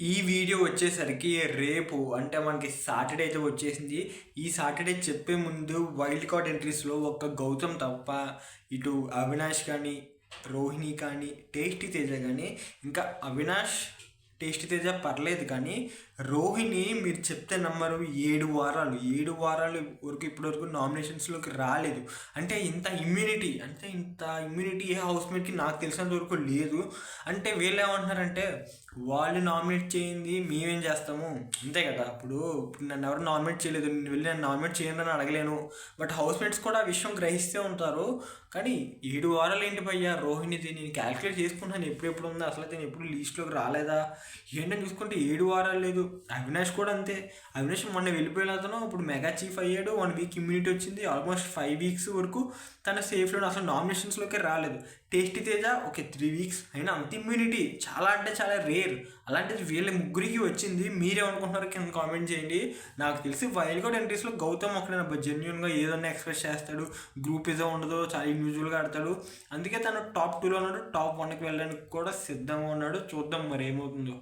ఈ వీడియో వచ్చేసరికి రేపు అంటే మనకి సాటర్డే అయితే వచ్చేసింది. ఈ సాటర్డే చెప్పే ముందు వైల్డ్ కార్డ్ ఎంట్రీస్లో ఒక్క గౌతమ్ తప్ప ఇటు అవినాష్ కానీ, రోహిణి కానీ, టేస్టీ తేజ కానీ, ఇంకా అవినాష్ టేస్టీ తేజ పర్లేదు కానీ రోహిణి మీరు చెప్తే నమ్మరు, 7 వారాలు వరకు ఇప్పటివరకు నామినేషన్స్లోకి రాలేదు. ఇంత ఇమ్యూనిటీ ఏ హౌస్మేట్కి నాకు తెలిసినంత వరకు లేదు. అంటే వీళ్ళు ఏమంటున్నారంటే వాళ్ళు నామినేట్ చేయింది మేమేం చేస్తాము, అంతే కదా. ఇప్పుడు నన్ను ఎవరు నామినేట్ చేయలేదు, నేను వెళ్ళి నన్ను నామినేట్ చేయండి అని అడగలేను. బట్ హౌస్మేట్స్ కూడా ఆ విషయం గ్రహిస్తూ ఉంటారు. కానీ 7 వారాలు ఏంటి భయ్యా, రోహిణిది నేను క్యాలిక్యులేట్ చేసుకుంటాను ఎప్పుడెప్పుడు ఉందో, అసలు నేను ఎప్పుడు లీస్ట్లోకి రాలేదా ఏంటని చూసుకుంటే 7 వారాలు లేదు. అవినాష్ కూడా అంతే. అవినాష్ మొన్న వెళ్ళిపోయిన అతను ఇప్పుడు మెగా చీఫ్ అయ్యాడు, 1 వీక్ ఇమ్యూనిటీ వచ్చింది, ఆల్మోస్ట్ 5 వీక్స్ వరకు తన సేఫ్లో అసలు నామినేషన్స్లోకి రాలేదు. టేస్టీ తేజ ఓకే 3 వీక్స్ అయినా అంత ఇమ్యూనిటీ చాలా అంటే చాలా రేర్. అలాంటిది వీళ్ళ ముగ్గురికి వచ్చింది. మీరేమనుకుంటున్నారు కింద కామెంట్ చేయండి. నాకు తెలిసి వైల్డ్ కార్డ్ ఎంట్రీస్లో గౌతమ్ ఒకటే జెన్యున్గా ఏదన్నా ఎక్స్ప్రెస్ చేస్తాడు, గ్రూపిజం ఉండదు, చాలా ఇండివిజువల్గా ఆడతాడు. అందుకే తను టాప్ 2లో ఉన్నాడు, టాప్ 1కి వెళ్ళడానికి కూడా సిద్ధంగా ఉన్నాడు. చూద్దాం మరి ఏమవుతుందో.